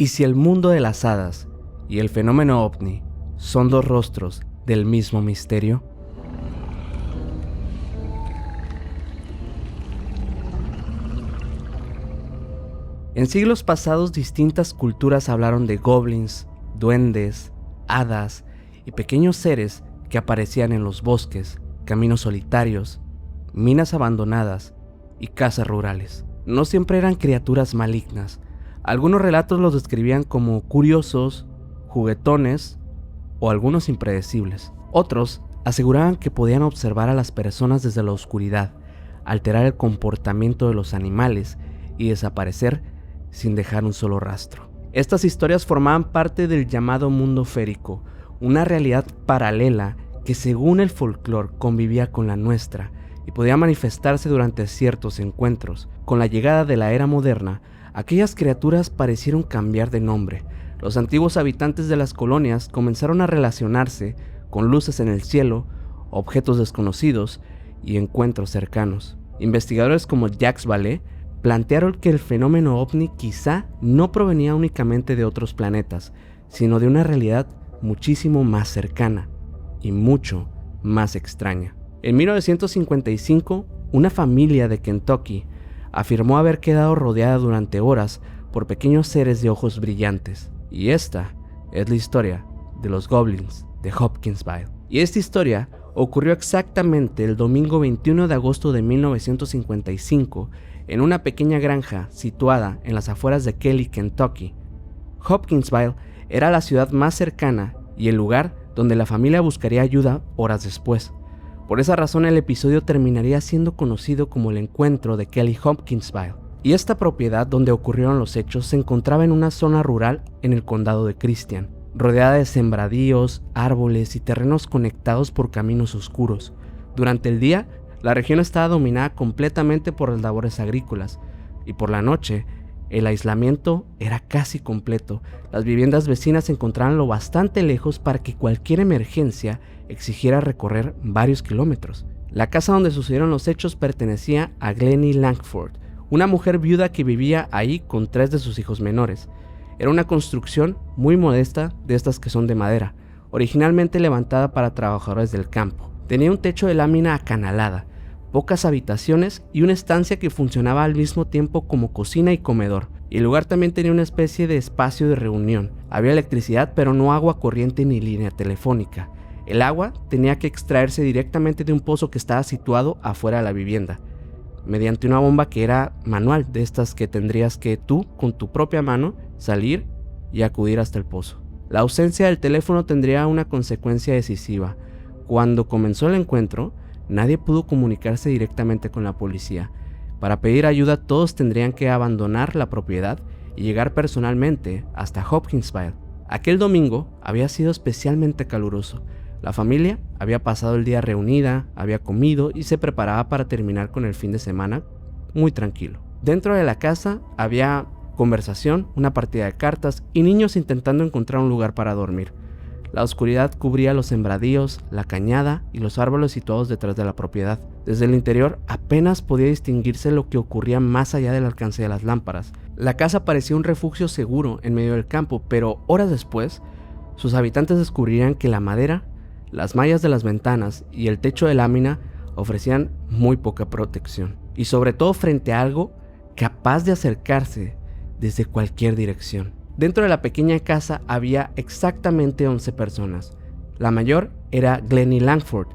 ¿Y si el mundo de las hadas y el fenómeno ovni son dos rostros del mismo misterio? En siglos pasados, distintas culturas hablaron de goblins, duendes, hadas y pequeños seres que aparecían en los bosques, caminos solitarios, minas abandonadas y casas rurales. No siempre eran criaturas malignas. Algunos relatos los describían como curiosos, juguetones o algunos impredecibles. Otros aseguraban que podían observar a las personas desde la oscuridad, alterar el comportamiento de los animales y desaparecer sin dejar un solo rastro. Estas historias formaban parte del llamado mundo férico, una realidad paralela que según el folclore convivía con la nuestra y podía manifestarse durante ciertos encuentros. Con la llegada de la era moderna, aquellas criaturas parecieron cambiar de nombre. Los antiguos habitantes de las colonias comenzaron a relacionarse con luces en el cielo, objetos desconocidos y encuentros cercanos. Investigadores como Jacques Vallée plantearon que el fenómeno ovni quizá no provenía únicamente de otros planetas, sino de una realidad muchísimo más cercana y mucho más extraña. En 1955, una familia de Kentucky afirmó haber quedado rodeada durante horas por pequeños seres de ojos brillantes. Y esta es la historia de los goblins de Hopkinsville. Y esta historia ocurrió exactamente el domingo 21 de agosto de 1955 en una pequeña granja situada en las afueras de Kelly, Kentucky. Hopkinsville era la ciudad más cercana y el lugar donde la familia buscaría ayuda horas después. Por esa razón el episodio terminaría siendo conocido como el encuentro de Kelly Hopkinsville. Y esta propiedad donde ocurrieron los hechos se encontraba en una zona rural en el condado de Christian, rodeada de sembradíos, árboles y terrenos conectados por caminos oscuros. Durante el día, la región estaba dominada completamente por las labores agrícolas, y por la noche, el aislamiento era casi completo. Las viviendas vecinas se encontraban lo bastante lejos para que cualquier emergencia exigiera recorrer varios kilómetros. La casa donde sucedieron los hechos pertenecía a Glennie Langford, una mujer viuda que vivía ahí con 3 de sus hijos menores. Era una construcción muy modesta, de estas que son de madera, originalmente levantada para trabajadores del campo. Tenía un techo de lámina acanalada, pocas habitaciones y una estancia que funcionaba al mismo tiempo como cocina y comedor. Y el lugar también tenía una especie de espacio de reunión. Había electricidad, pero no agua corriente ni línea telefónica. El agua tenía que extraerse directamente de un pozo que estaba situado afuera de la vivienda, mediante una bomba que era manual, de estas que tendrías que tú, con tu propia mano, salir y acudir hasta el pozo. La ausencia del teléfono tendría una consecuencia decisiva. Cuando comenzó el encuentro, nadie pudo comunicarse directamente con la policía. Para pedir ayuda, todos tendrían que abandonar la propiedad y llegar personalmente hasta Hopkinsville. Aquel domingo había sido especialmente caluroso. La familia había pasado el día reunida, había comido y se preparaba para terminar con el fin de semana muy tranquilo. Dentro de la casa había conversación, una partida de cartas y niños intentando encontrar un lugar para dormir. La oscuridad cubría los sembradíos, la cañada y los árboles situados detrás de la propiedad. Desde el interior apenas podía distinguirse lo que ocurría más allá del alcance de las lámparas. La casa parecía un refugio seguro en medio del campo, pero horas después, sus habitantes descubrirían que la madera, las mallas de las ventanas y el techo de lámina ofrecían muy poca protección, y sobre todo frente a algo capaz de acercarse desde cualquier dirección. Dentro de la pequeña casa había exactamente 11 personas. La mayor era Glennie Langford.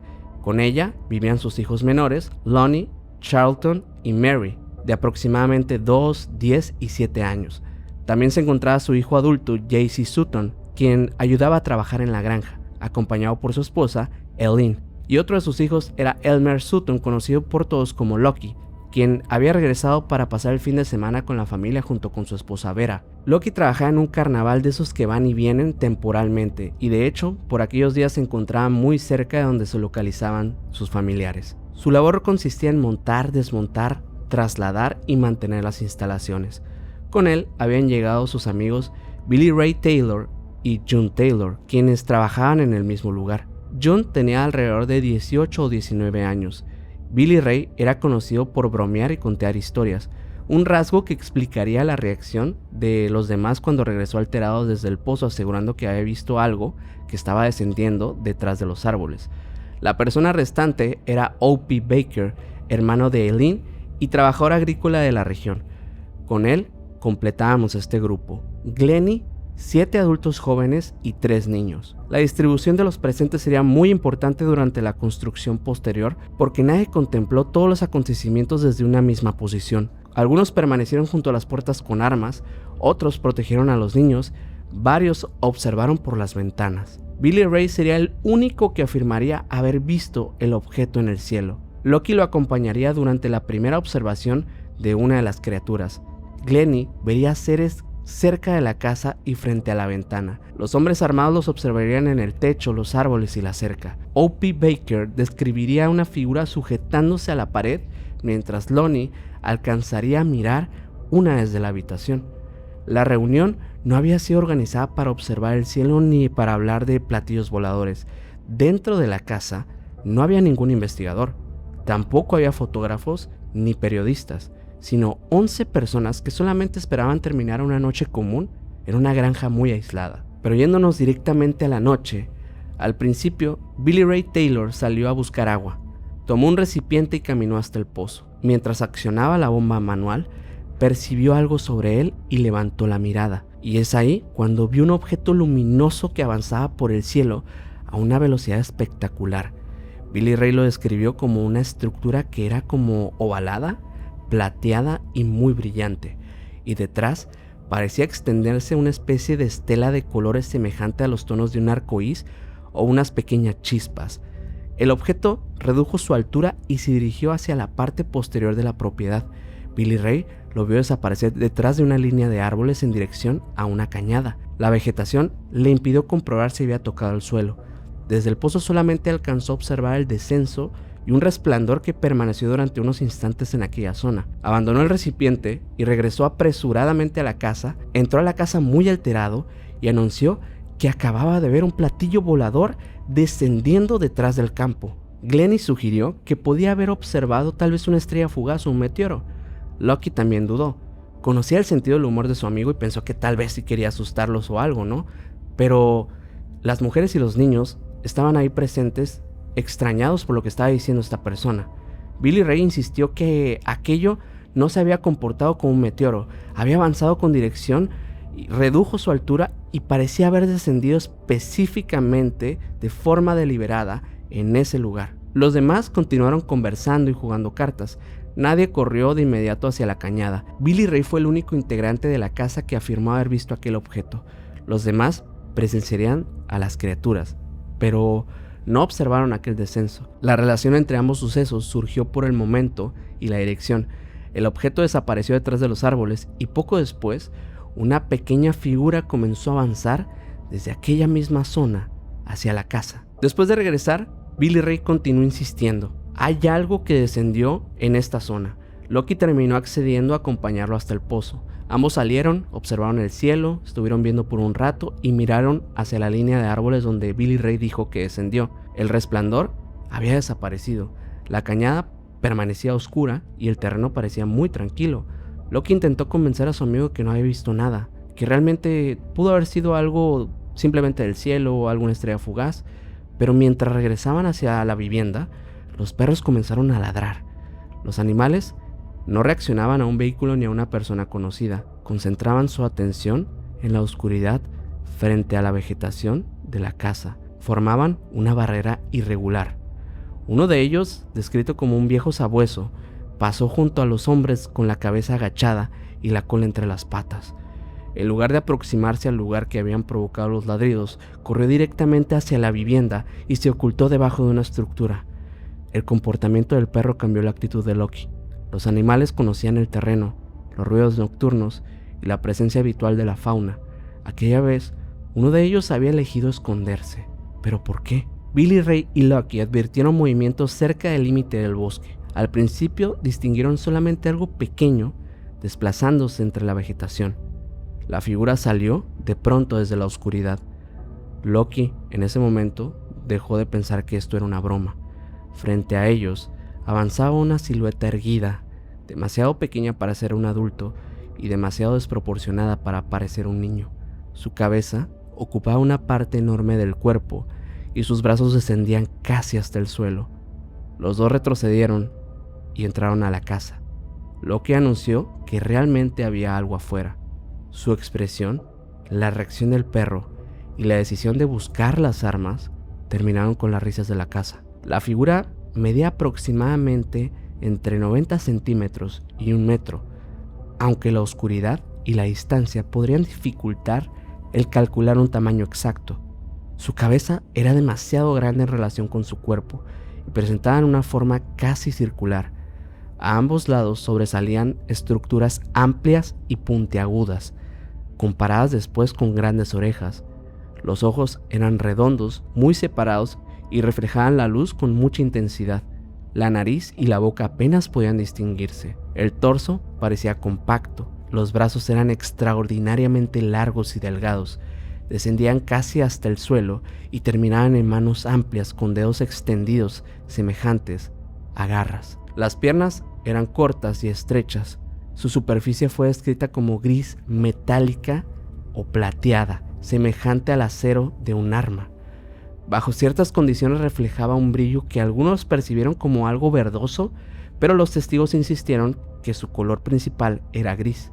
Con ella vivían sus hijos menores, Lonnie, Charlton y Mary, de aproximadamente 2, 10 y 7 años. También se encontraba su hijo adulto, J.C. Sutton, quien ayudaba a trabajar en la granja, acompañado por su esposa, Eileen. Y otro de sus hijos era Elmer Sutton, conocido por todos como Lucky, quien había regresado para pasar el fin de semana con la familia junto con su esposa Vera. Lucky trabajaba en un carnaval de esos que van y vienen temporalmente, y de hecho, por aquellos días se encontraba muy cerca de donde se localizaban sus familiares. Su labor consistía en montar, desmontar, trasladar y mantener las instalaciones. Con él habían llegado sus amigos Billy Ray Taylor y June Taylor, quienes trabajaban en el mismo lugar. June tenía alrededor de 18 o 19 años. Billy Ray era conocido por bromear y contar historias. un rasgo que explicaría la reacción de los demás cuando regresó alterado desde el pozo, asegurando que había visto algo que estaba descendiendo detrás de los árboles. La persona restante era O.P. Baker, hermano de Eileen y trabajador agrícola de la región. Con él completábamos este grupo: Glennie, 7 adultos jóvenes y 3 niños. La distribución de los presentes sería muy importante durante la construcción posterior porque nadie contempló todos los acontecimientos desde una misma posición. Algunos permanecieron junto a las puertas con armas, otros protegieron a los niños, varios observaron por las ventanas. Billy Ray sería el único que afirmaría haber visto el objeto en el cielo. Loki lo acompañaría durante la primera observación de una de las criaturas. Glennie vería seres cerca de la casa y frente a la ventana. Los hombres armados los observarían en el techo, los árboles y la cerca. O.P. Baker describiría una figura sujetándose a la pared, mientras Lonnie alcanzaría a mirar una desde la habitación. La reunión no había sido organizada para observar el cielo ni para hablar de platillos voladores. Dentro de la casa no había ningún investigador, tampoco había fotógrafos ni periodistas, sino 11 personas que solamente esperaban terminar una noche común en una granja muy aislada. Pero yéndonos directamente a la noche, al principio Billy Ray Taylor salió a buscar agua, tomó un recipiente y caminó hasta el pozo. Mientras accionaba la bomba manual, percibió algo sobre él y levantó la mirada, y es ahí cuando vio un objeto luminoso que avanzaba por el cielo a una velocidad espectacular. Billy Ray lo describió como una estructura que era como ovalada, plateada y muy brillante, y detrás parecía extenderse una especie de estela de colores semejante a los tonos de un arcoíris o unas pequeñas chispas. El objeto redujo su altura y se dirigió hacia la parte posterior de la propiedad. Billy Ray lo vio desaparecer detrás de una línea de árboles en dirección a una cañada. La vegetación le impidió comprobar si había tocado el suelo. Desde el pozo solamente alcanzó a observar el descenso y un resplandor que permaneció durante unos instantes en aquella zona. Abandonó el recipiente y regresó apresuradamente a la casa. Entró a la casa muy alterado y anunció que acababa de ver un platillo volador descendiendo detrás del campo. Glennie sugirió que podía haber observado tal vez una estrella fugaz o un meteoro. Loki también dudó. Conocía el sentido del humor de su amigo y pensó que tal vez sí quería asustarlos o algo, ¿no? Pero las mujeres y los niños estaban ahí presentes, extrañados por lo que estaba diciendo esta persona. Billy Ray insistió que aquello no se había comportado como un meteoro, había avanzado con dirección, redujo su altura y parecía haber descendido específicamente de forma deliberada en ese lugar. Los demás continuaron conversando y jugando cartas. Nadie corrió de inmediato hacia la cañada. Billy Ray fue el único integrante de la casa que afirmó haber visto aquel objeto. Los demás presenciarían a las criaturas, pero no observaron aquel descenso. La relación entre ambos sucesos surgió por el momento y la dirección. El objeto desapareció detrás de los árboles y poco después, una pequeña figura comenzó a avanzar desde aquella misma zona hacia la casa. Después de regresar, Billy Ray continuó insistiendo. Hay algo que descendió en esta zona. Loki terminó accediendo a acompañarlo hasta el pozo. Ambos salieron, observaron el cielo, estuvieron viendo por un rato y miraron hacia la línea de árboles donde Billy Ray dijo que descendió. El resplandor había desaparecido, la cañada permanecía oscura y el terreno parecía muy tranquilo. Loki intentó convencer a su amigo que no había visto nada, que realmente pudo haber sido algo simplemente del cielo o alguna estrella fugaz, pero mientras regresaban hacia la vivienda, los perros comenzaron a ladrar. Los animales no reaccionaban a un vehículo ni a una persona conocida, concentraban su atención en la oscuridad frente a la vegetación de la casa. Formaban una barrera irregular. Uno de ellos, descrito como un viejo sabueso, pasó junto a los hombres con la cabeza agachada y la cola entre las patas. En lugar de aproximarse al lugar que habían provocado los ladridos, corrió directamente hacia la vivienda y se ocultó debajo de una estructura. El comportamiento del perro cambió la actitud de Loki. Los animales conocían el terreno, los ruidos nocturnos y la presencia habitual de la fauna. Aquella vez, uno de ellos había elegido esconderse. ¿Pero por qué? Billy Ray y Loki advirtieron movimientos cerca del límite del bosque. Al principio distinguieron solamente algo pequeño desplazándose entre la vegetación. La figura salió de pronto desde la oscuridad. Loki, en ese momento, dejó de pensar que esto era una broma. Frente a ellos, avanzaba una silueta erguida, demasiado pequeña para ser un adulto y demasiado desproporcionada para parecer un niño. Su cabeza ocupaba una parte enorme del cuerpo y sus brazos descendían casi hasta el suelo. Los dos retrocedieron y entraron a la casa. Loki anunció que realmente había algo afuera. Su expresión, la reacción del perro y la decisión de buscar las armas terminaron con las risas de la casa. La figura medía aproximadamente entre 90 centímetros y 1 metro, aunque la oscuridad y la distancia podrían dificultar el calcular un tamaño exacto. Su cabeza era demasiado grande en relación con su cuerpo y presentaba una forma casi circular. A ambos lados sobresalían estructuras amplias y puntiagudas, comparadas después con grandes orejas. Los ojos eran redondos, muy separados y reflejaban la luz con mucha intensidad. La nariz y la boca apenas podían distinguirse. El torso parecía compacto. Los brazos eran extraordinariamente largos y delgados. Descendían casi hasta el suelo y terminaban en manos amplias con dedos extendidos semejantes a garras. Las piernas eran cortas y estrechas. Su superficie fue descrita como gris metálica o plateada, semejante al acero de un arma. Bajo ciertas condiciones reflejaba un brillo que algunos percibieron como algo verdoso, pero los testigos insistieron que su color principal era gris.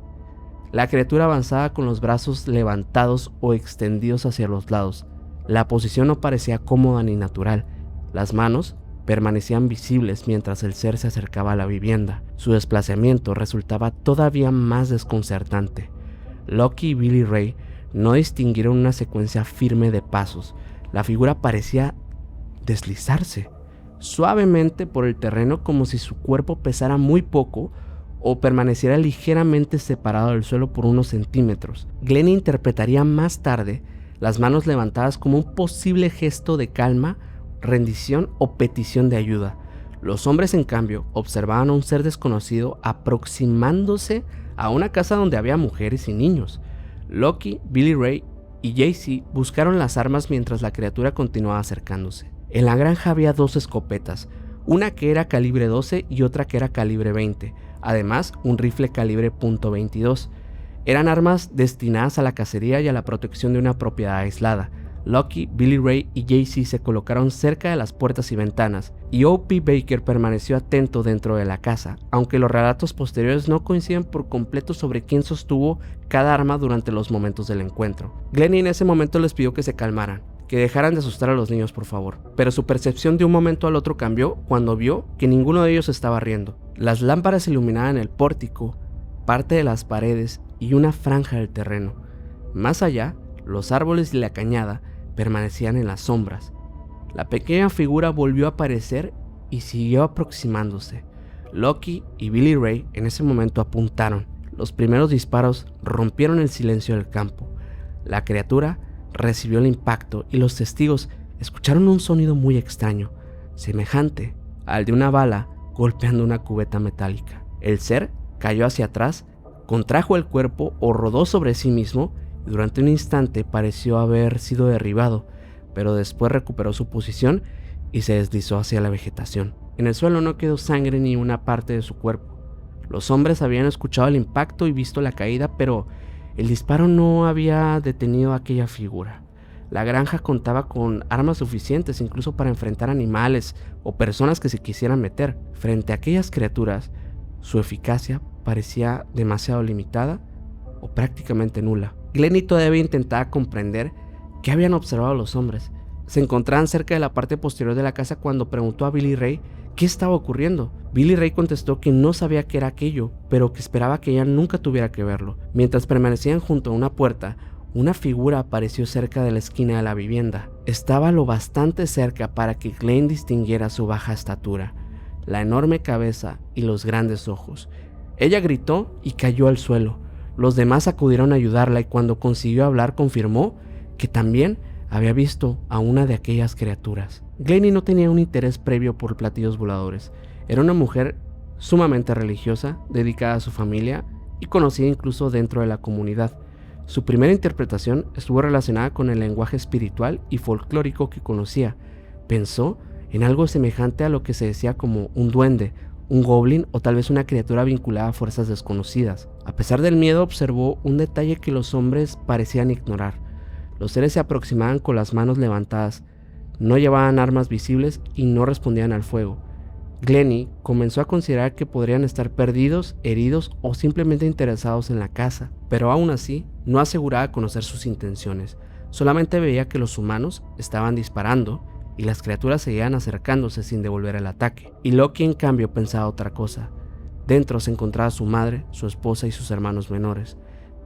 La criatura avanzaba con los brazos levantados o extendidos hacia los lados. La posición no parecía cómoda ni natural. Las manos permanecían visibles mientras el ser se acercaba a la vivienda. Su desplazamiento resultaba todavía más desconcertante. Loki y Billy Ray no distinguieron una secuencia firme de pasos. La figura parecía deslizarse suavemente por el terreno como si su cuerpo pesara muy poco o permaneciera ligeramente separado del suelo por unos centímetros. Glenn interpretaría más tarde las manos levantadas como un posible gesto de calma, rendición o petición de ayuda. Los hombres, en cambio, observaban a un ser desconocido aproximándose a una casa donde había mujeres y niños. Loki, Billy Ray y JC buscaron las armas mientras la criatura continuaba acercándose. En la granja había 2 escopetas, una que era calibre 12 y otra que era calibre 20, además un rifle calibre .22. Eran armas destinadas a la cacería y a la protección de una propiedad aislada. Loki, Billy Ray y JC se colocaron cerca de las puertas y ventanas, y O.P. Baker permaneció atento dentro de la casa, aunque los relatos posteriores no coinciden por completo sobre quién sostuvo cada arma durante los momentos del encuentro. Glennie en ese momento les pidió que se calmaran, que dejaran de asustar a los niños por favor, pero su percepción de un momento al otro cambió cuando vio que ninguno de ellos estaba riendo. Las lámparas iluminaban el pórtico, parte de las paredes y una franja del terreno. Más allá, los árboles y la cañada permanecían en las sombras. La pequeña figura volvió a aparecer y siguió aproximándose. Loki y Billy Ray en ese momento apuntaron. Los primeros disparos rompieron el silencio del campo. La criatura recibió el impacto y los testigos escucharon un sonido muy extraño, semejante al de una bala golpeando una cubeta metálica. El ser cayó hacia atrás, contrajo el cuerpo o rodó sobre sí mismo. Durante un instante pareció haber sido derribado, pero después recuperó su posición y se deslizó hacia la vegetación. En el suelo no quedó sangre ni una parte de su cuerpo. Los hombres habían escuchado el impacto y visto la caída, pero el disparo no había detenido a aquella figura. La granja contaba con armas suficientes incluso para enfrentar animales o personas que se quisieran meter. Frente a aquellas criaturas, su eficacia parecía demasiado limitada o prácticamente nula. Glennie todavía intentaba comprender qué habían observado los hombres. Se encontraban cerca de la parte posterior de la casa cuando preguntó a Billy Ray qué estaba ocurriendo. Billy Ray contestó que no sabía qué era aquello, pero que esperaba que ella nunca tuviera que verlo. Mientras permanecían junto a una puerta, una figura apareció cerca de la esquina de la vivienda. Estaba lo bastante cerca para que Glenn distinguiera su baja estatura, la enorme cabeza y los grandes ojos. Ella gritó y cayó al suelo. Los demás acudieron a ayudarla y cuando consiguió hablar confirmó que también había visto a una de aquellas criaturas. Glennie no tenía un interés previo por platillos voladores. Era una mujer sumamente religiosa, dedicada a su familia y conocida incluso dentro de la comunidad. Su primera interpretación estuvo relacionada con el lenguaje espiritual y folclórico que conocía. Pensó en algo semejante a lo que se decía como un duende, un goblin o tal vez una criatura vinculada a fuerzas desconocidas. A pesar del miedo, observó un detalle que los hombres parecían ignorar. Los seres se aproximaban con las manos levantadas, no llevaban armas visibles y no respondían al fuego. Glennie comenzó a considerar que podrían estar perdidos, heridos o simplemente interesados en la casa, pero aún así no aseguraba conocer sus intenciones. Solamente veía que los humanos estaban disparando y las criaturas seguían acercándose sin devolver el ataque. Y Loki en cambio pensaba otra cosa. Dentro se encontraba su madre, su esposa y sus hermanos menores.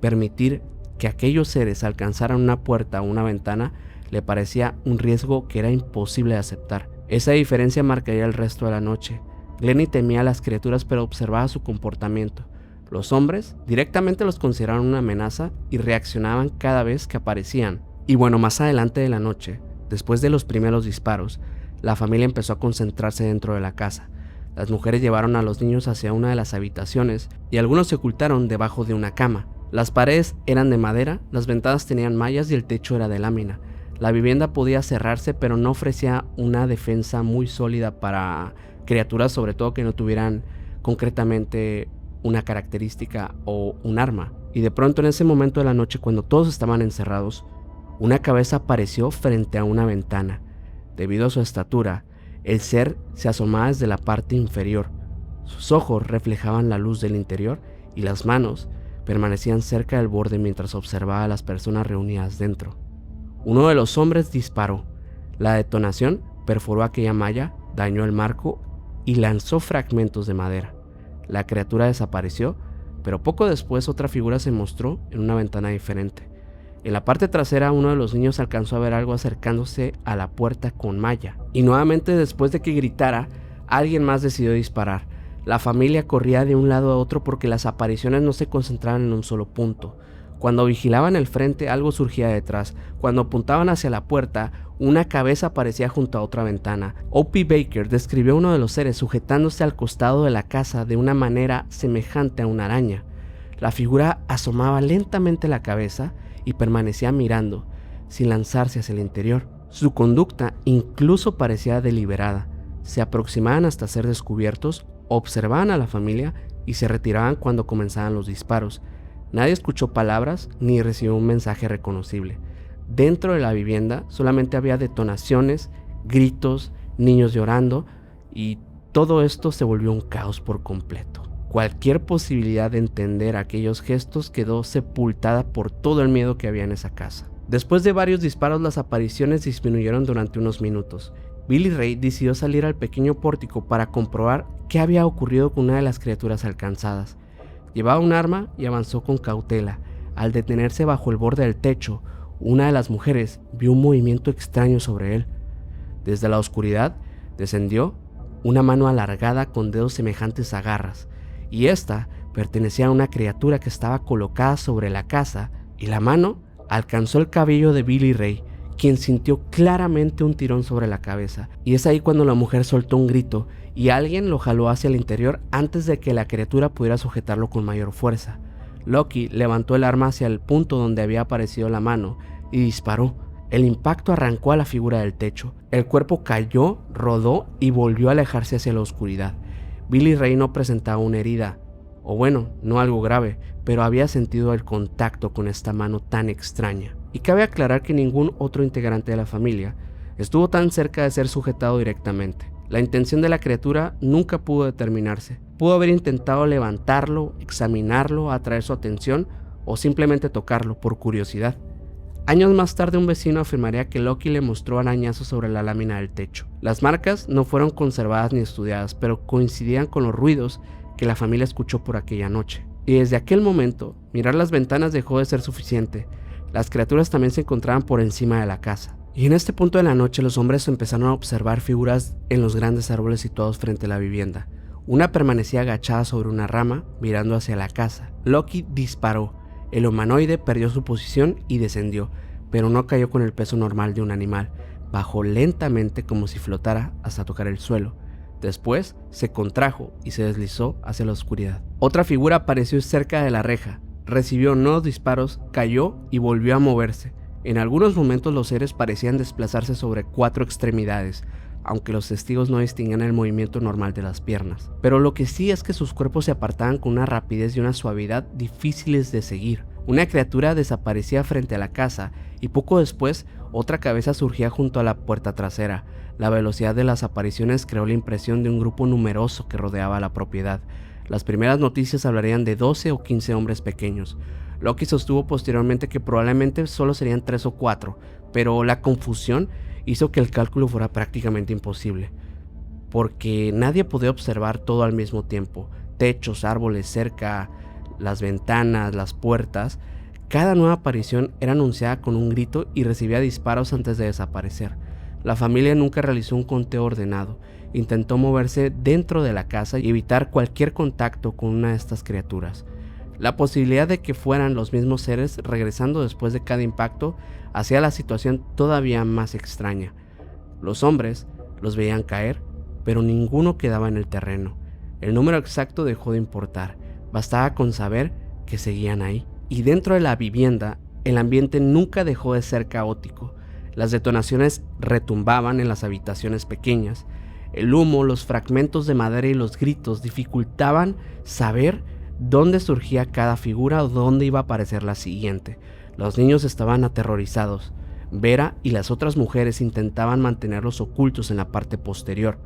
Permitir que aquellos seres alcanzaran una puerta o una ventana le parecía un riesgo que era imposible de aceptar. Esa diferencia marcaría el resto de la noche. Glennie temía a las criaturas pero observaba su comportamiento. Los hombres directamente los consideraban una amenaza y reaccionaban cada vez que aparecían. Y bueno, más adelante de la noche, después de los primeros disparos, la familia empezó a concentrarse dentro de la casa. Las mujeres llevaron a los niños hacia una de las habitaciones y algunos se ocultaron debajo de una cama. Las paredes eran de madera, las ventanas tenían mallas y el techo era de lámina. La vivienda podía cerrarse, pero no ofrecía una defensa muy sólida para criaturas, sobre todo que no tuvieran concretamente una característica o un arma. Y de pronto en ese momento de la noche, cuando todos estaban encerrados, una cabeza apareció frente a una ventana. Debido a su estatura, el ser se asomaba desde la parte inferior. Sus ojos reflejaban la luz del interior y las manos permanecían cerca del borde mientras observaba a las personas reunidas dentro. Uno de los hombres disparó. La detonación perforó aquella malla, dañó el marco y lanzó fragmentos de madera. La criatura desapareció, pero poco después otra figura se mostró en una ventana diferente. En la parte trasera, uno de los niños alcanzó a ver algo acercándose a la puerta con malla. Y nuevamente, después de que gritara, alguien más decidió disparar. La familia corría de un lado a otro porque las apariciones no se concentraban en un solo punto. Cuando vigilaban el frente, algo surgía detrás. Cuando apuntaban hacia la puerta, una cabeza aparecía junto a otra ventana. O.P. Baker describió a uno de los seres sujetándose al costado de la casa de una manera semejante a una araña. La figura asomaba lentamente la cabeza y permanecía mirando, sin lanzarse hacia el interior. Su conducta incluso parecía deliberada. Se aproximaban hasta ser descubiertos, observaban a la familia y se retiraban cuando comenzaban los disparos. Nadie escuchó palabras ni recibió un mensaje reconocible. Dentro de la vivienda solamente había detonaciones, gritos, niños llorando y todo esto se volvió un caos por completo. Cualquier posibilidad de entender aquellos gestos quedó sepultada por todo el miedo que había en esa casa. Después de varios disparos, las apariciones disminuyeron durante unos minutos. Billy Ray decidió salir al pequeño pórtico para comprobar qué había ocurrido con una de las criaturas alcanzadas. Llevaba un arma y avanzó con cautela. Al detenerse bajo el borde del techo, una de las mujeres vio un movimiento extraño sobre él. Desde la oscuridad descendió una mano alargada con dedos semejantes a garras, y esta pertenecía a una criatura que estaba colocada sobre la casa, y la mano alcanzó el cabello de Billy Ray, quien sintió claramente un tirón sobre la cabeza. Y es ahí cuando la mujer soltó un grito y alguien lo jaló hacia el interior antes de que la criatura pudiera sujetarlo con mayor fuerza. Loki levantó el arma hacia el punto donde había aparecido la mano y disparó. El impacto arrancó a la figura del techo. El cuerpo cayó, rodó y volvió a alejarse hacia la oscuridad. Billy Ray no presentaba una herida, o bueno, no algo grave, pero había sentido el contacto con esta mano tan extraña. Y cabe aclarar que ningún otro integrante de la familia estuvo tan cerca de ser sujetado directamente. La intención de la criatura nunca pudo determinarse. Pudo haber intentado levantarlo, examinarlo, atraer su atención o simplemente tocarlo por curiosidad. Años más tarde, un vecino afirmaría que Loki le mostró arañazos sobre la lámina del techo. Las marcas no fueron conservadas ni estudiadas, pero coincidían con los ruidos que la familia escuchó por aquella noche. Y desde aquel momento, mirar las ventanas dejó de ser suficiente. Las criaturas también se encontraban por encima de la casa. Y en este punto de la noche, los hombres empezaron a observar figuras en los grandes árboles situados frente a la vivienda. Una permanecía agachada sobre una rama, mirando hacia la casa. Loki disparó. El humanoide perdió su posición y descendió, pero no cayó con el peso normal de un animal. Bajó lentamente como si flotara hasta tocar el suelo. Después se contrajo y se deslizó hacia la oscuridad. Otra figura apareció cerca de la reja. Recibió nuevos disparos, cayó y volvió a moverse. En algunos momentos los seres parecían desplazarse sobre 4 extremidades, aunque los testigos no distinguían el movimiento normal de las piernas. Pero lo que sí es que sus cuerpos se apartaban con una rapidez y una suavidad difíciles de seguir. Una criatura desaparecía frente a la casa y poco después otra cabeza surgía junto a la puerta trasera. La velocidad de las apariciones creó la impresión de un grupo numeroso que rodeaba la propiedad. Las primeras noticias hablarían de 12 o 15 hombres pequeños. Loki sostuvo posteriormente que probablemente solo serían 3 o 4, pero la confusión hizo que el cálculo fuera prácticamente imposible, porque nadie podía observar todo al mismo tiempo. Techos, árboles, cerca, las ventanas, las puertas. Cada nueva aparición era anunciada con un grito y recibía disparos antes de desaparecer. La familia nunca realizó un conteo ordenado. Intentó moverse dentro de la casa y evitar cualquier contacto con una de estas criaturas. La posibilidad de que fueran los mismos seres regresando después de cada impacto hacía la situación todavía más extraña. Los hombres los veían caer, pero ninguno quedaba en el terreno. El número exacto dejó de importar. Bastaba con saber que seguían ahí. Y dentro de la vivienda, el ambiente nunca dejó de ser caótico. Las detonaciones retumbaban en las habitaciones pequeñas. El humo, los fragmentos de madera y los gritos dificultaban saber dónde surgía cada figura o dónde iba a aparecer la siguiente. Los niños estaban aterrorizados. Vera y las otras mujeres intentaban mantenerlos ocultos en la parte posterior.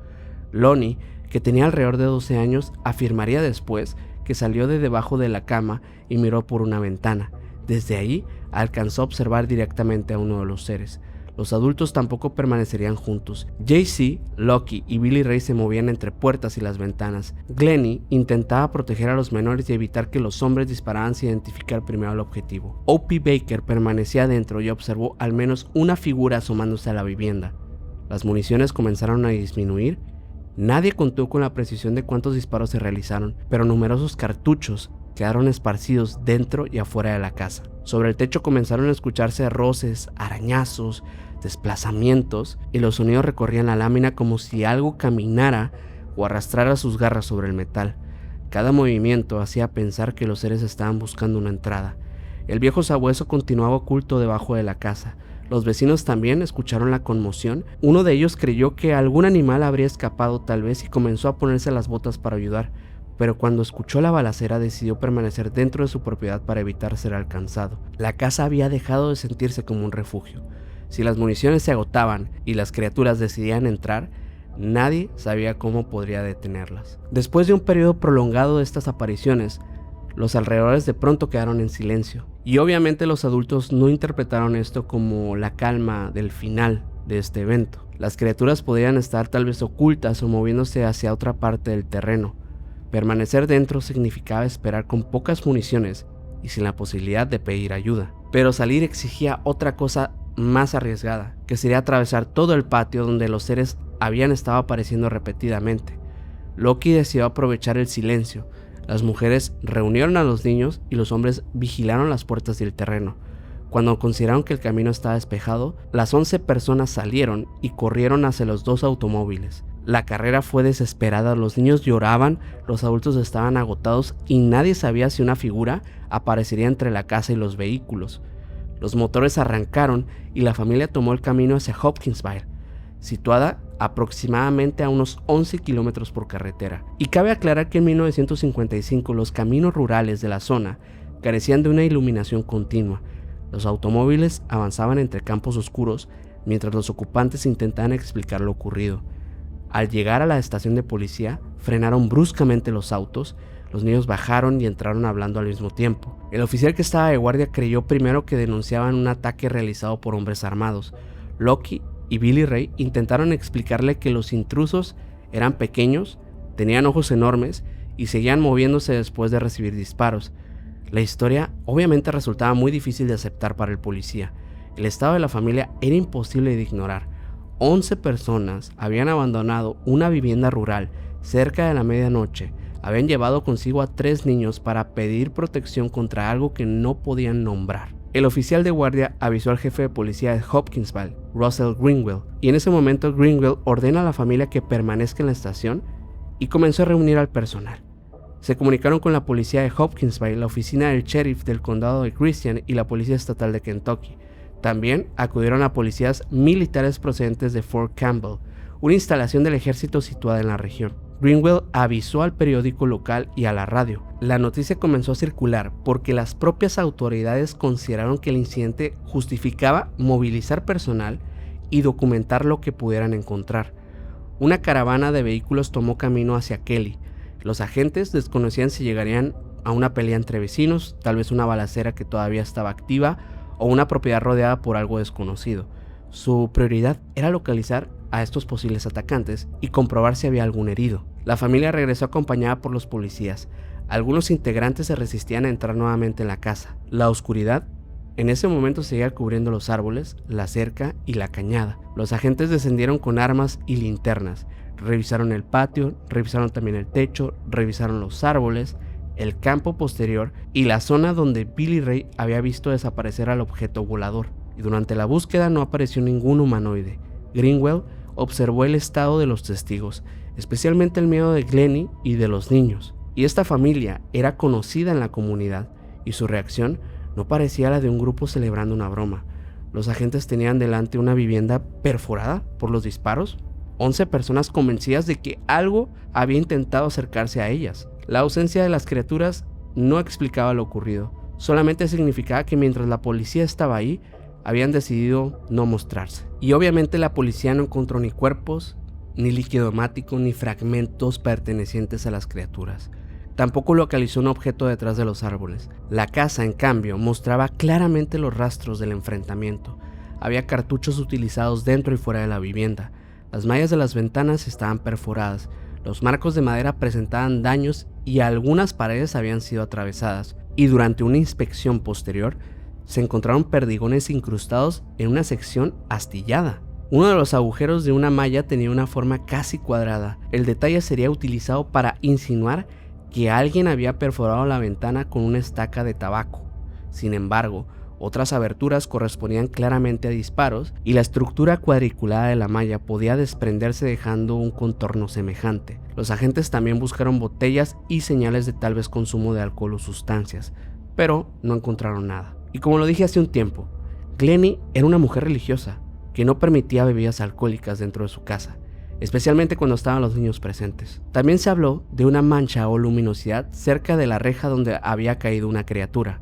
Lonnie, que tenía alrededor de 12 años, afirmaría después que salió de debajo de la cama y miró por una ventana. Desde ahí alcanzó a observar directamente a uno de los seres. Los adultos tampoco permanecerían juntos. JC, Loki y Billy Ray se movían entre puertas y las ventanas. Glennie intentaba proteger a los menores y evitar que los hombres dispararan sin identificar primero al objetivo. Opie Baker permanecía adentro y observó al menos una figura asomándose a la vivienda. Las municiones comenzaron a disminuir. Nadie contó con la precisión de cuántos disparos se realizaron, pero numerosos cartuchos quedaron esparcidos dentro y afuera de la casa. Sobre el techo comenzaron a escucharse roces, arañazos, desplazamientos, y los sonidos recorrían la lámina como si algo caminara o arrastrara sus garras sobre el metal. Cada movimiento hacía pensar que los seres estaban buscando una entrada. El viejo sabueso continuaba oculto debajo de la casa. Los vecinos también escucharon la conmoción. Uno de ellos creyó que algún animal habría escapado tal vez y comenzó a ponerse las botas para ayudar, pero cuando escuchó la balacera decidió permanecer dentro de su propiedad para evitar ser alcanzado. La casa había dejado de sentirse como un refugio. Si las municiones se agotaban y las criaturas decidían entrar, nadie sabía cómo podría detenerlas. Después de un periodo prolongado de estas apariciones, los alrededores de pronto quedaron en silencio, y obviamente los adultos no interpretaron esto como la calma del final de este evento. Las criaturas podrían estar tal vez ocultas o moviéndose hacia otra parte del terreno. Permanecer dentro significaba esperar con pocas municiones y sin la posibilidad de pedir ayuda. Pero salir exigía otra cosa más arriesgada, que sería atravesar todo el patio donde los seres habían estado apareciendo repetidamente. Loki decidió aprovechar el silencio. Las mujeres reunieron a los niños y los hombres vigilaron las puertas del terreno. Cuando consideraron que el camino estaba despejado, las 11 personas salieron y corrieron hacia los 2 automóviles. La carrera fue desesperada, los niños lloraban, los adultos estaban agotados y nadie sabía si una figura aparecería entre la casa y los vehículos. Los motores arrancaron y la familia tomó el camino hacia Hopkinsville, situada aproximadamente a unos 11 kilómetros por carretera. Y cabe aclarar que en 1955 los caminos rurales de la zona carecían de una iluminación continua. Los automóviles avanzaban entre campos oscuros mientras los ocupantes intentaban explicar lo ocurrido. Al llegar a la estación de policía, frenaron bruscamente los autos. Los niños bajaron y entraron hablando al mismo tiempo. El oficial que estaba de guardia creyó primero que denunciaban un ataque realizado por hombres armados. Loki y Billy Ray intentaron explicarle que los intrusos eran pequeños, tenían ojos enormes y seguían moviéndose después de recibir disparos. La historia obviamente resultaba muy difícil de aceptar para el policía. El estado de la familia era imposible de ignorar. 11 personas habían abandonado una vivienda rural cerca de la medianoche. Habían llevado consigo a 3 niños para pedir protección contra algo que no podían nombrar. El oficial de guardia avisó al jefe de policía de Hopkinsville, Russell Greenwell, y en ese momento Greenwell ordena a la familia que permanezca en la estación y comenzó a reunir al personal. Se comunicaron con la policía de Hopkinsville, la oficina del sheriff del condado de Christian y la policía estatal de Kentucky. También acudieron a policías militares procedentes de Fort Campbell, una instalación del ejército situada en la región. Greenwell avisó al periódico local y a la radio. La noticia comenzó a circular porque las propias autoridades consideraron que el incidente justificaba movilizar personal y documentar lo que pudieran encontrar. Una caravana de vehículos tomó camino hacia Kelly. Los agentes desconocían si llegarían a una pelea entre vecinos, tal vez una balacera que todavía estaba activa o una propiedad rodeada por algo desconocido. Su prioridad era localizar a estos posibles atacantes y comprobar si había algún herido. La familia regresó acompañada por los policías. Algunos integrantes se resistían a entrar nuevamente en la casa. La oscuridad en ese momento seguía cubriendo los árboles, la cerca y la cañada. Los agentes descendieron con armas y linternas. Revisaron el patio, revisaron también el techo, revisaron los árboles, el campo posterior y la zona donde Billy Ray había visto desaparecer al objeto volador. Y durante la búsqueda no apareció ningún humanoide. Greenwell observó el estado de los testigos, especialmente el miedo de Glennie y de los niños. Y esta familia era conocida en la comunidad, y su reacción no parecía la de un grupo celebrando una broma. Los agentes tenían delante una vivienda perforada por los disparos, 11 personas convencidas de que algo había intentado acercarse a ellas. La ausencia de las criaturas no explicaba lo ocurrido, solamente significaba que mientras la policía estaba ahí, habían decidido no mostrarse. Y obviamente la policía no encontró ni cuerpos, ni líquido hemático, ni fragmentos pertenecientes a las criaturas. Tampoco localizó un objeto detrás de los árboles. La casa, en cambio, mostraba claramente los rastros del enfrentamiento. Había cartuchos utilizados dentro y fuera de la vivienda. Las mallas de las ventanas estaban perforadas. Los marcos de madera presentaban daños y algunas paredes habían sido atravesadas. Y durante una inspección posterior, se encontraron perdigones incrustados en una sección astillada. Uno de los agujeros de una malla tenía una forma casi cuadrada. El detalle sería utilizado para insinuar que alguien había perforado la ventana con una estaca de tabaco. Sin embargo, otras aberturas correspondían claramente a disparos y la estructura cuadriculada de la malla podía desprenderse dejando un contorno semejante. Los agentes también buscaron botellas y señales de tal vez consumo de alcohol o sustancias, pero no encontraron nada. Y como lo dije hace un tiempo, Glennie era una mujer religiosa que no permitía bebidas alcohólicas dentro de su casa, especialmente cuando estaban los niños presentes. También se habló de una mancha o luminosidad cerca de la reja donde había caído una criatura.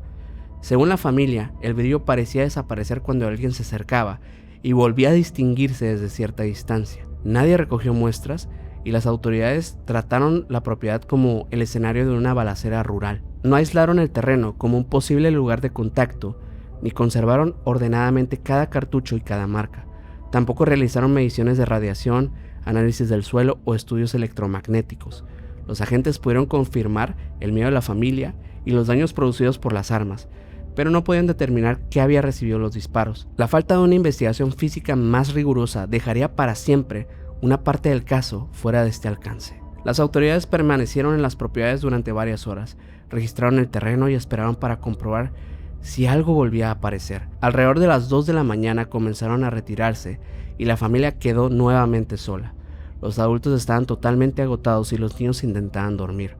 Según la familia, el brillo parecía desaparecer cuando alguien se acercaba y volvía a distinguirse desde cierta distancia. Nadie recogió muestras y las autoridades trataron la propiedad como el escenario de una balacera rural. No aislaron el terreno como un posible lugar de contacto, ni conservaron ordenadamente cada cartucho y cada marca. Tampoco realizaron mediciones de radiación, análisis del suelo o estudios electromagnéticos. Los agentes pudieron confirmar el miedo de la familia y los daños producidos por las armas, pero no podían determinar qué había recibido los disparos. La falta de una investigación física más rigurosa dejaría para siempre una parte del caso fuera de este alcance. Las autoridades permanecieron en las propiedades durante varias horas, registraron el terreno y esperaron para comprobar si algo volvía a aparecer. Alrededor de las 2 de la mañana comenzaron a retirarse y la familia quedó nuevamente sola. Los adultos estaban totalmente agotados y los niños intentaban dormir.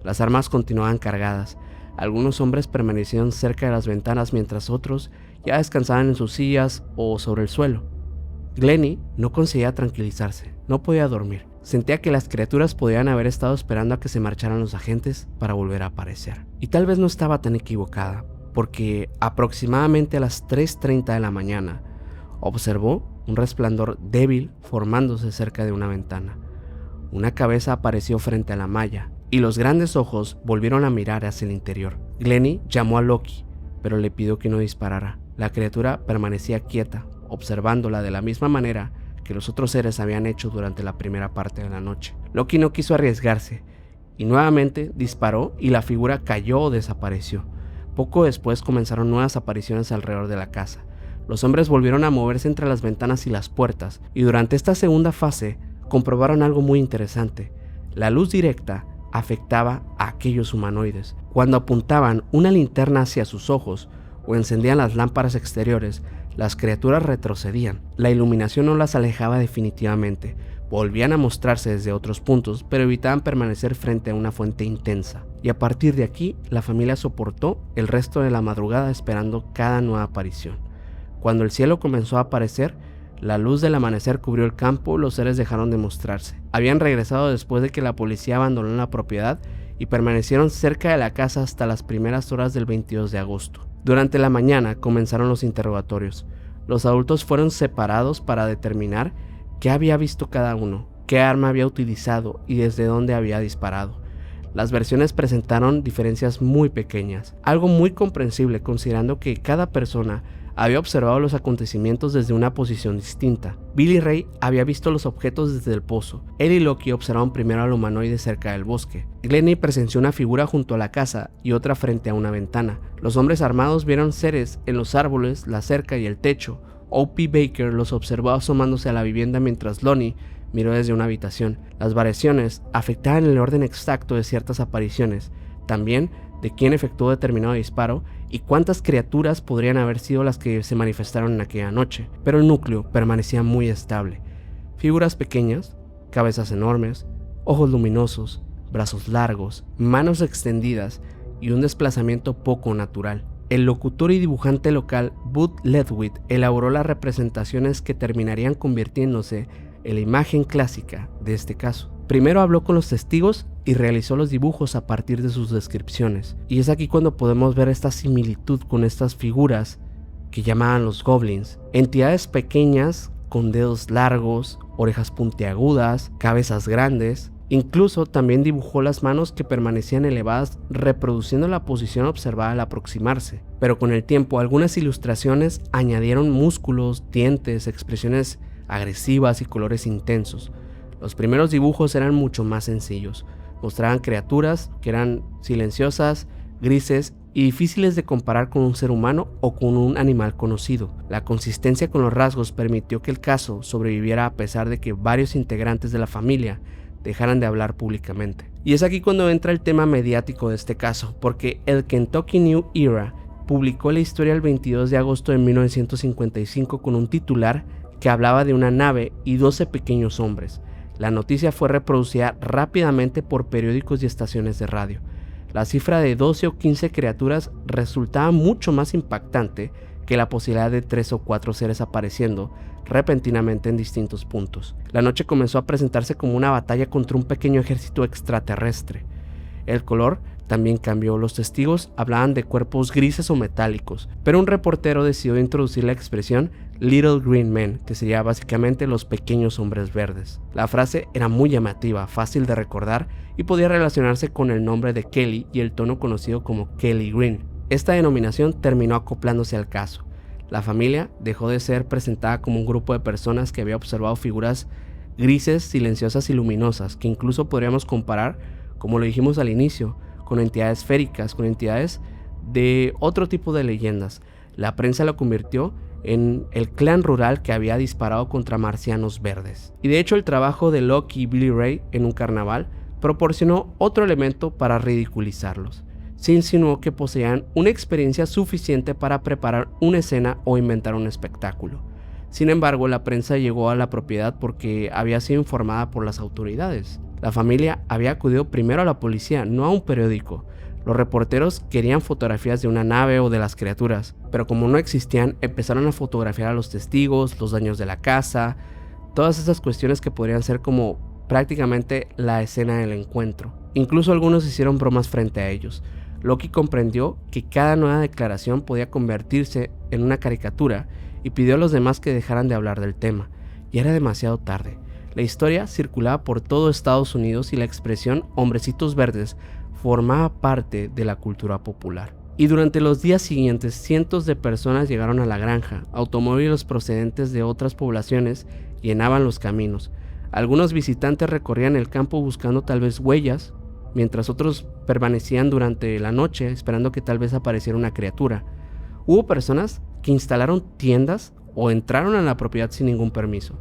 Las armas continuaban cargadas. Algunos hombres permanecieron cerca de las ventanas mientras otros ya descansaban en sus sillas o sobre el suelo. Glennie no conseguía tranquilizarse, no podía dormir. Sentía que las criaturas podían haber estado esperando a que se marcharan los agentes para volver a aparecer. Y tal vez no estaba tan equivocada, porque aproximadamente a las 3:30 de la mañana observó un resplandor débil formándose cerca de una ventana. Una cabeza apareció frente a la malla y los grandes ojos volvieron a mirar hacia el interior. Glennie llamó a Loki, pero le pidió que no disparara. La criatura permanecía quieta, observándola de la misma manera que los otros seres habían hecho durante la primera parte de la noche. Loki no quiso arriesgarse y nuevamente disparó y la figura cayó o desapareció. Poco después comenzaron nuevas apariciones alrededor de la casa. Los hombres volvieron a moverse entre las ventanas y las puertas, y durante esta segunda fase comprobaron algo muy interesante. La luz directa afectaba a aquellos humanoides. Cuando apuntaban una linterna hacia sus ojos o encendían las lámparas exteriores, las criaturas retrocedían. La iluminación no las alejaba definitivamente. Volvían a mostrarse desde otros puntos, pero evitaban permanecer frente a una fuente intensa. Y a partir de aquí, la familia soportó el resto de la madrugada esperando cada nueva aparición. Cuando el cielo comenzó a aparecer, La luz del amanecer cubrió el campo, los seres dejaron de mostrarse. Habían regresado después de que la policía abandonó la propiedad y permanecieron cerca de la casa hasta las primeras horas del 22 de agosto. Durante la mañana comenzaron los interrogatorios. Los adultos fueron separados para determinar qué había visto cada uno, qué arma había utilizado y desde dónde había disparado. Las versiones presentaron diferencias muy pequeñas, algo muy comprensible considerando que cada persona había observado los acontecimientos desde una posición distinta. Billy Ray había visto los objetos desde el pozo. Él y Loki observaron primero al humanoide cerca del bosque. Glennie presenció una figura junto a la casa y otra frente a una ventana. Los hombres armados vieron seres en los árboles, la cerca y el techo. O.P. Baker los observó asomándose a la vivienda mientras Lonnie miró desde una habitación. Las variaciones afectaban el orden exacto de ciertas apariciones, también de quién efectuó determinado disparo y cuántas criaturas podrían haber sido las que se manifestaron en aquella noche, pero el núcleo permanecía muy estable. Figuras pequeñas, cabezas enormes, ojos luminosos, brazos largos, manos extendidas y un desplazamiento poco natural. El locutor y dibujante local Bud Ledwith elaboró las representaciones que terminarían convirtiéndose en la imagen clásica de este caso. Primero habló con los testigos y realizó los dibujos a partir de sus descripciones. Y es aquí cuando podemos ver esta similitud con estas figuras que llamaban los goblins. Entidades pequeñas con dedos largos, orejas puntiagudas, cabezas grandes. Incluso también dibujó las manos que permanecían elevadas, reproduciendo la posición observada al aproximarse. Pero con el tiempo algunas ilustraciones añadieron músculos, dientes, expresiones agresivas y colores intensos. Los primeros dibujos eran mucho más sencillos. Mostraban criaturas que eran silenciosas, grises y difíciles de comparar con un ser humano o con un animal conocido. La consistencia con los rasgos permitió que el caso sobreviviera a pesar de que varios integrantes de la familia dejaran de hablar públicamente. Y es aquí cuando entra el tema mediático de este caso, porque el Kentucky New Era publicó la historia el 22 de agosto de 1955 con un titular que hablaba de una nave y 12 pequeños hombres. La noticia fue reproducida rápidamente por periódicos y estaciones de radio. La cifra de 12 o 15 criaturas resultaba mucho más impactante que la posibilidad de 3 o 4 seres apareciendo repentinamente en distintos puntos. La noche comenzó a presentarse como una batalla contra un pequeño ejército extraterrestre. El color también cambió. Los testigos hablaban de cuerpos grises o metálicos, pero un reportero decidió introducir la expresión Little Green Men, que sería básicamente los pequeños hombres verdes. La frase era muy llamativa, fácil de recordar y podía relacionarse con el nombre de Kelly y el tono conocido como Kelly Green. Esta denominación terminó acoplándose al caso. La familia dejó de ser presentada como un grupo de personas que había observado figuras grises, silenciosas y luminosas, que incluso podríamos comparar, como lo dijimos al inicio, con entidades esféricas, con entidades de otro tipo de leyendas. La prensa lo convirtió en el clan rural que había disparado contra marcianos verdes. Y de hecho el trabajo de Loki y Billy Ray en un carnaval proporcionó otro elemento para ridiculizarlos. Se insinuó que poseían una experiencia suficiente para preparar una escena o inventar un espectáculo. Sin embargo, la prensa llegó a la propiedad porque había sido informada por las autoridades. La familia había acudido primero a la policía, no a un periódico. Los reporteros querían fotografías de una nave o de las criaturas, pero como no existían, empezaron a fotografiar a los testigos, los daños de la casa, todas esas cuestiones que podrían ser como prácticamente la escena del encuentro. Incluso algunos hicieron bromas frente a ellos. Loki comprendió que cada nueva declaración podía convertirse en una caricatura y pidió a los demás que dejaran de hablar del tema. Ya era demasiado tarde. La historia circulaba por todo Estados Unidos y la expresión hombrecitos verdes formaba parte de la cultura popular. Y durante los días siguientes, cientos de personas llegaron a la granja. Automóviles procedentes de otras poblaciones llenaban los caminos. Algunos visitantes recorrían el campo buscando tal vez huellas, mientras otros permanecían durante la noche esperando que tal vez apareciera una criatura. Hubo personas que instalaron tiendas o entraron a la propiedad sin ningún permiso.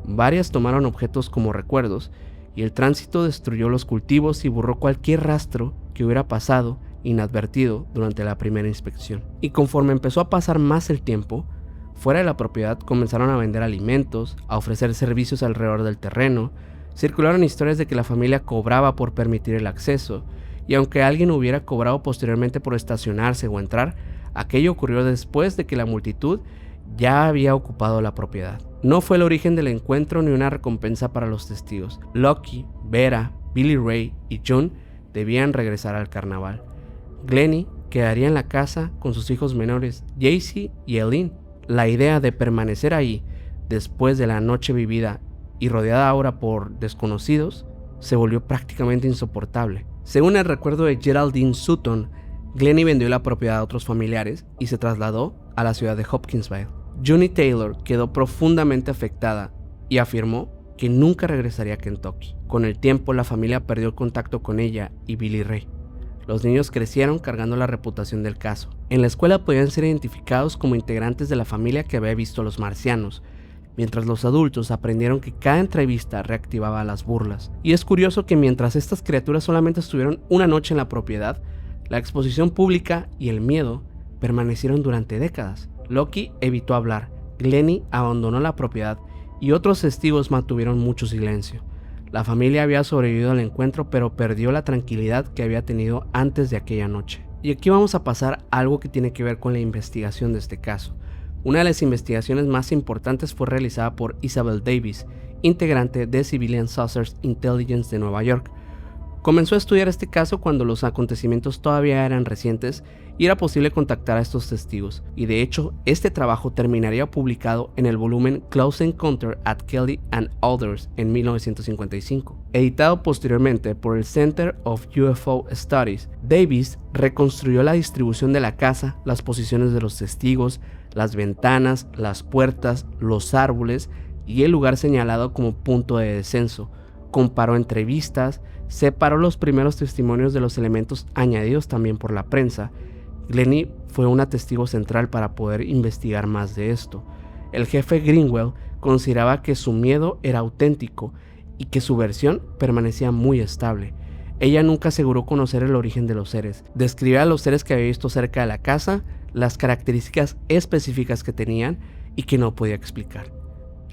Varias tomaron objetos como recuerdos y el tránsito destruyó los cultivos y borró cualquier rastro que hubiera pasado inadvertido durante la primera inspección. Y conforme empezó a pasar más el tiempo, fuera de la propiedad comenzaron a vender alimentos, a ofrecer servicios alrededor del terreno. Circularon historias de que la familia cobraba por permitir el acceso, y aunque alguien hubiera cobrado posteriormente por estacionarse o entrar, aquello ocurrió después de que la multitud ya había ocupado la propiedad. no fue el origen del encuentro ni una recompensa para los testigos. Lucky, Vera, Billy Ray y John debían regresar al carnaval. Glennie quedaría en la casa con sus hijos menores, Jaycee y Eileen. La idea de permanecer ahí después de la noche vivida y rodeada ahora por desconocidos se volvió prácticamente insoportable. Según el recuerdo de Geraldine Sutton, Glennie vendió la propiedad a otros familiares y se trasladó a la ciudad de Hopkinsville. Johnny Taylor quedó profundamente afectada y afirmó que nunca regresaría a Kentucky. Con el tiempo, la familia perdió el contacto con ella y Billy Ray. Los niños crecieron cargando la reputación del caso. En la escuela podían ser identificados como integrantes de la familia que había visto a los marcianos, mientras los adultos aprendieron que cada entrevista reactivaba las burlas. Y es curioso que mientras estas criaturas solamente estuvieron una noche en la propiedad, la exposición pública y el miedo permanecieron durante décadas. Lucky evitó hablar, Glennie abandonó la propiedad y otros testigos mantuvieron mucho silencio. La familia había sobrevivido al encuentro, pero perdió la tranquilidad que había tenido antes de aquella noche. Y aquí vamos a pasar a algo que tiene que ver con la investigación de este caso. Una de las investigaciones más importantes fue realizada por Isabel Davis, integrante de Civilian Saucers Intelligence de Nueva York. Comenzó a estudiar este caso cuando los acontecimientos todavía eran recientes y era posible contactar a estos testigos, y de hecho este trabajo terminaría publicado en el volumen Close Encounter at Kelly and Others en 1955. Editado posteriormente por el Center of UFO Studies, Davis reconstruyó la distribución de la casa, las posiciones de los testigos, las ventanas, las puertas, los árboles y el lugar señalado como punto de descenso. Comparó entrevistas, separó los primeros testimonios de los elementos añadidos también por la prensa. Glennie fue una testigo central para poder investigar más de esto. El jefe Greenwell consideraba que su miedo era auténtico y que su versión permanecía muy estable. Ella nunca aseguró conocer el origen de los seres. Describía a los seres que había visto cerca de la casa, las características específicas que tenían y que no podía explicar.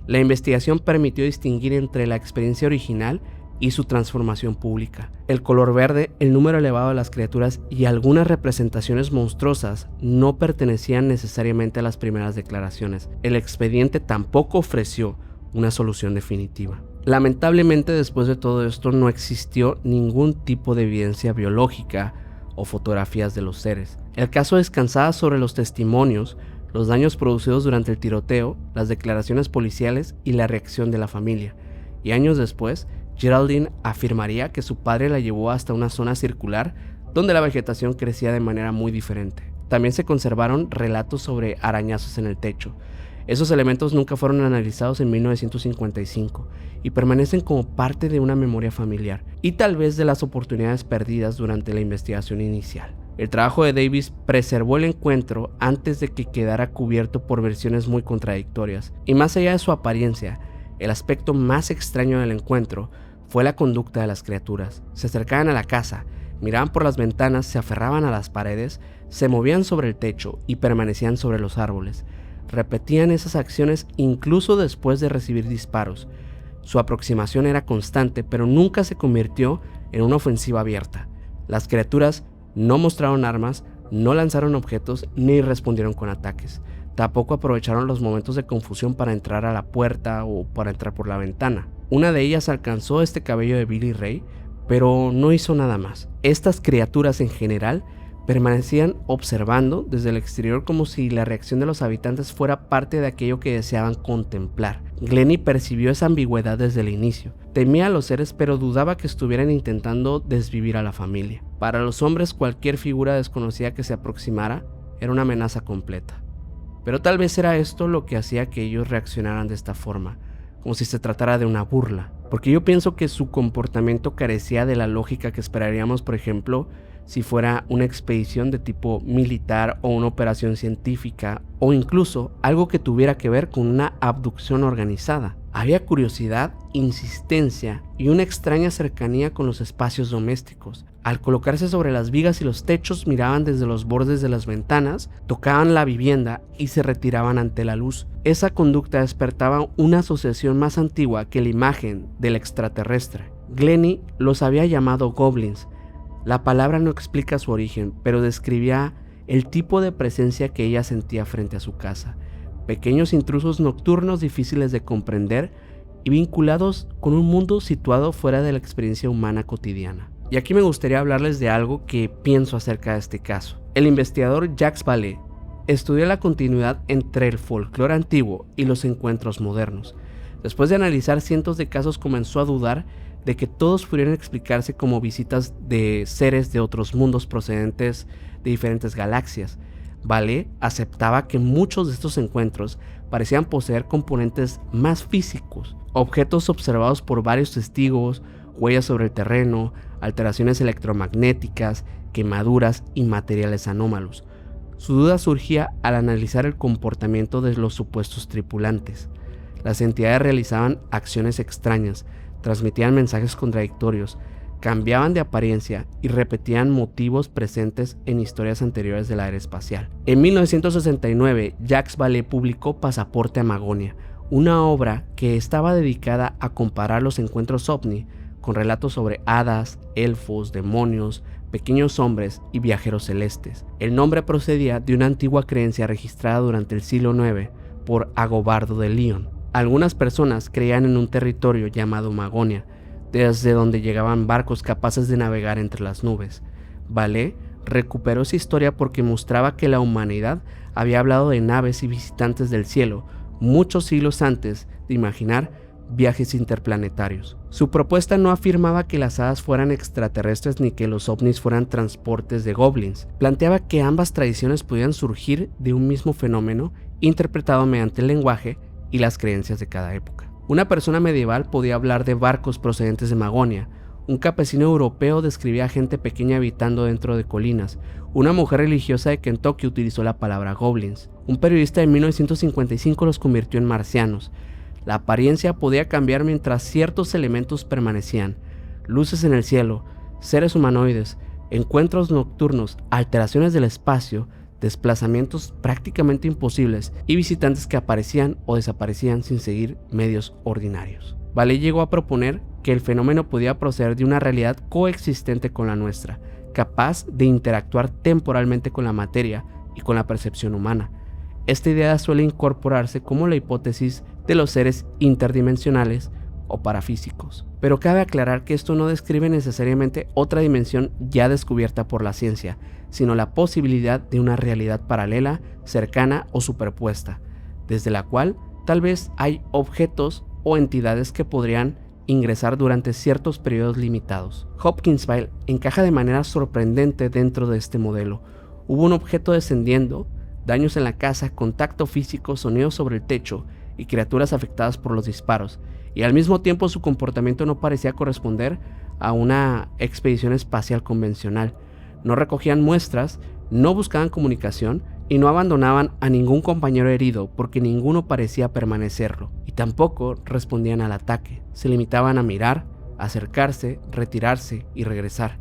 La investigación permitió distinguir entre la experiencia original y su transformación pública. El color verde, el número elevado de las criaturas y algunas representaciones monstruosas no pertenecían necesariamente a las primeras declaraciones. El expediente tampoco ofreció una solución definitiva. Lamentablemente, después de todo esto, no existió ningún tipo de evidencia biológica o fotografías de los seres. El caso descansaba sobre los testimonios, los daños producidos durante el tiroteo, las declaraciones policiales y la reacción de la familia. Y años después, Geraldine afirmaría que su padre la llevó hasta una zona circular donde la vegetación crecía de manera muy diferente. También se conservaron relatos sobre arañazos en el techo. Esos elementos nunca fueron analizados en 1955 y permanecen como parte de una memoria familiar y tal vez de las oportunidades perdidas durante la investigación inicial. El trabajo de Davis preservó el encuentro antes de que quedara cubierto por versiones muy contradictorias, y más allá de su apariencia, el aspecto más extraño del encuentro fue la conducta de las criaturas. Se acercaban a la casa, miraban por las ventanas, se aferraban a las paredes, se movían sobre el techo y permanecían sobre los árboles. Repetían esas acciones incluso después de recibir disparos. Su aproximación era constante, pero nunca se convirtió en una ofensiva abierta. Las criaturas no mostraron armas, no lanzaron objetos ni respondieron con ataques. Tampoco aprovecharon los momentos de confusión para entrar a la puerta o para entrar por la ventana. Una de ellas alcanzó este cabello de Billy Ray, pero no hizo nada más. Estas criaturas en general permanecían observando desde el exterior como si la reacción de los habitantes fuera parte de aquello que deseaban contemplar. Glennie percibió esa ambigüedad desde el inicio. Temía a los seres, pero dudaba que estuvieran intentando desvivir a la familia. Para los hombres, cualquier figura desconocida que se aproximara era una amenaza completa. Pero tal vez era esto lo que hacía que ellos reaccionaran de esta forma, como si se tratara de una burla. Porque yo pienso que su comportamiento carecía de la lógica que esperaríamos, por ejemplo, si fuera una expedición de tipo militar o una operación científica o incluso algo que tuviera que ver con una abducción organizada. Había curiosidad, insistencia y una extraña cercanía con los espacios domésticos. Al colocarse sobre las vigas y los techos, miraban desde los bordes de las ventanas, tocaban la vivienda y se retiraban ante la luz. Esa conducta despertaba una asociación más antigua que la imagen del extraterrestre. Glennie los había llamado goblins. La palabra no explica su origen, pero describía el tipo de presencia que ella sentía frente a su casa. pequeños intrusos nocturnos difíciles de comprender y vinculados con un mundo situado fuera de la experiencia humana cotidiana. Y aquí me gustaría hablarles de algo que pienso acerca de este caso. El investigador Jacques Vallée estudió la continuidad entre el folclore antiguo y los encuentros modernos. Después de analizar cientos de casos, comenzó a dudar de que todos pudieran explicarse como visitas de seres de otros mundos procedentes de diferentes galaxias. Vallée aceptaba que muchos de estos encuentros parecían poseer componentes más físicos, objetos observados por varios testigos, huellas sobre el terreno, alteraciones electromagnéticas, quemaduras y materiales anómalos. Su duda surgía al analizar el comportamiento de los supuestos tripulantes. Las entidades realizaban acciones extrañas, transmitían mensajes contradictorios, cambiaban de apariencia y repetían motivos presentes en historias anteriores de la era espacial. En 1969, Jacques Vallée publicó Pasaporte a Magonia, una obra que estaba dedicada a comparar los encuentros ovni con relatos sobre hadas, elfos, demonios, pequeños hombres y viajeros celestes. El nombre procedía de una antigua creencia registrada durante el siglo IX por Agobardo de Lyon. Algunas personas creían en un territorio llamado Magonia, desde donde llegaban barcos capaces de navegar entre las nubes. Vallée recuperó esa historia porque mostraba que la humanidad había hablado de naves y visitantes del cielo muchos siglos antes de imaginar viajes interplanetarios. Su propuesta no afirmaba que las hadas fueran extraterrestres ni que los ovnis fueran transportes de goblins. Planteaba que ambas tradiciones podían surgir de un mismo fenómeno interpretado mediante el lenguaje y las creencias de cada época. Una persona medieval podía hablar de barcos procedentes de Magonia. Un campesino europeo describía a gente pequeña habitando dentro de colinas. Una mujer religiosa de Kentucky utilizó la palabra goblins. Un periodista de 1955 los convirtió en marcianos. La apariencia podía cambiar mientras ciertos elementos permanecían. Luces en el cielo, seres humanoides, encuentros nocturnos, alteraciones del espacio, desplazamientos prácticamente imposibles y visitantes que aparecían o desaparecían sin seguir medios ordinarios. Vallée llegó a proponer que el fenómeno podía proceder de una realidad coexistente con la nuestra, capaz de interactuar temporalmente con la materia y con la percepción humana. Esta idea suele incorporarse como la hipótesis de los seres interdimensionales o parafísicos. Pero cabe aclarar que esto no describe necesariamente otra dimensión ya descubierta por la ciencia, sino la posibilidad de una realidad paralela, cercana o superpuesta, desde la cual tal vez hay objetos o entidades que podrían ingresar durante ciertos periodos limitados. Hopkinsville encaja de manera sorprendente dentro de este modelo. Hubo un objeto descendiendo, daños en la casa, contacto físico, sonidos sobre el techo y criaturas afectadas por los disparos, y al mismo tiempo su comportamiento no parecía corresponder a una expedición espacial convencional. No recogían muestras, no buscaban comunicación y no abandonaban a ningún compañero herido porque ninguno parecía permanecerlo, y tampoco respondían al ataque. Se limitaban a mirar, acercarse, retirarse y regresar.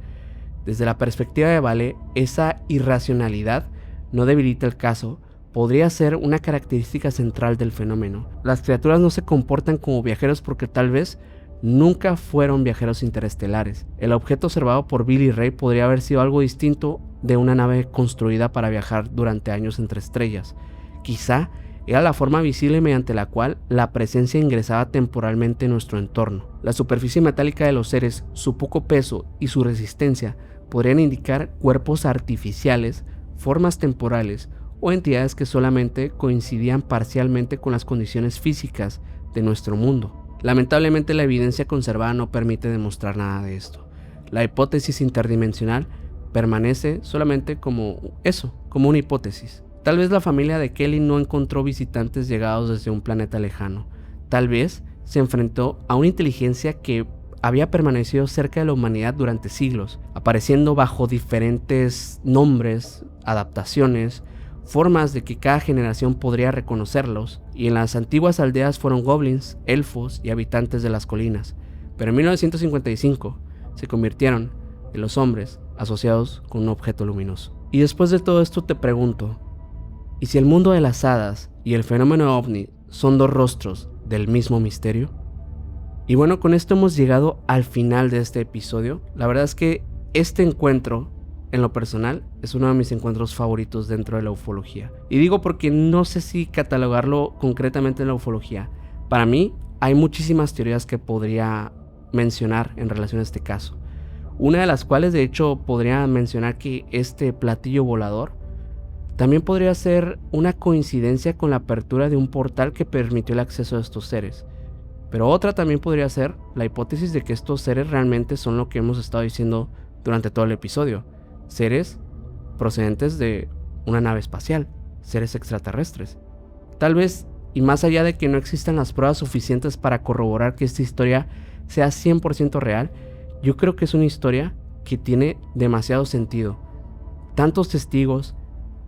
Desde la perspectiva de Vallée, esa irracionalidad no debilita el caso, podría ser una característica central del fenómeno. Las criaturas no se comportan como viajeros porque tal vez nunca fueron viajeros interestelares. El objeto observado por Billy Ray podría haber sido algo distinto de una nave construida para viajar durante años entre estrellas. Quizá era la forma visible mediante la cual la presencia ingresaba temporalmente en nuestro entorno. La superficie metálica de los seres, su poco peso y su resistencia podrían indicar cuerpos artificiales, formas temporales o entidades que solamente coincidían parcialmente con las condiciones físicas de nuestro mundo. Lamentablemente la evidencia conservada no permite demostrar nada de esto. La hipótesis interdimensional permanece solamente como eso, como una hipótesis. Tal vez la familia de Kelly no encontró visitantes llegados desde un planeta lejano. Tal vez se enfrentó a una inteligencia que había permanecido cerca de la humanidad durante siglos, apareciendo bajo diferentes nombres, adaptaciones, formas de que cada generación podría reconocerlos, y en las antiguas aldeas fueron goblins, elfos y habitantes de las colinas, pero en 1955 se convirtieron en los hombres asociados con un objeto luminoso. Y después de todo esto te pregunto, ¿y si el mundo de las hadas y el fenómeno ovni son dos rostros del mismo misterio? Y bueno, con esto hemos llegado al final de este episodio. La verdad es que este encuentro en lo personal, es uno de mis encuentros favoritos dentro de la ufología. Y digo porque no sé si catalogarlo concretamente en la ufología. Para mí, hay muchísimas teorías que podría mencionar en relación a este caso. Una de las cuales, de hecho, podría mencionar que este platillo volador también podría ser una coincidencia con la apertura de un portal que permitió el acceso de estos seres. Pero otra también podría ser la hipótesis de que estos seres realmente son lo que hemos estado diciendo durante todo el episodio. Seres procedentes de una nave espacial, seres extraterrestres. Tal vez, y más allá de que no existan las pruebas suficientes para corroborar que esta historia sea 100% real, yo creo que es una historia que tiene demasiado sentido. Tantos testigos,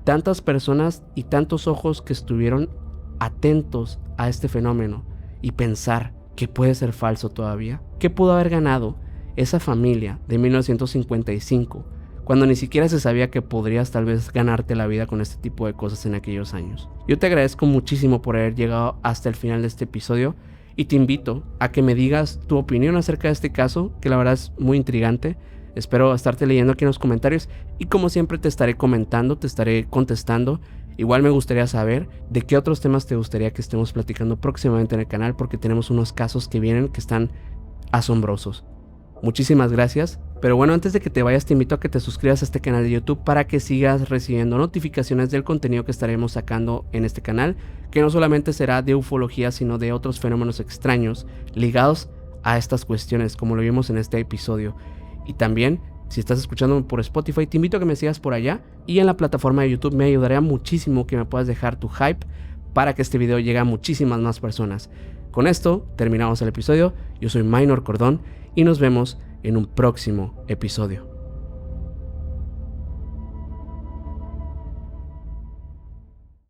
tantas personas y tantos ojos que estuvieron atentos a este fenómeno y pensar que puede ser falso todavía. ¿Qué pudo haber ganado esa familia de 1955 cuando ni siquiera se sabía que podrías tal vez ganarte la vida con este tipo de cosas en aquellos años? Yo te agradezco muchísimo por haber llegado hasta el final de este episodio y te invito a que me digas tu opinión acerca de este caso, que la verdad es muy intrigante. Espero estarte leyendo aquí en los comentarios y como siempre te estaré comentando, te estaré contestando. Igual me gustaría saber de qué otros temas te gustaría que estemos platicando próximamente en el canal, porque tenemos unos casos que vienen que están asombrosos. Muchísimas gracias, pero bueno, antes de que te vayas te invito a que te suscribas a este canal de YouTube para que sigas recibiendo notificaciones del contenido que estaremos sacando en este canal, que no solamente será de ufología, sino de otros fenómenos extraños ligados a estas cuestiones, como lo vimos en este episodio. Y también, si estás escuchándome por Spotify, te invito a que me sigas por allá, y en la plataforma de YouTube me ayudaría muchísimo que me puedas dejar tu hype para que este video llegue a muchísimas más personas. Con esto terminamos el episodio. Yo soy Minor Cordón y nos vemos en un próximo episodio.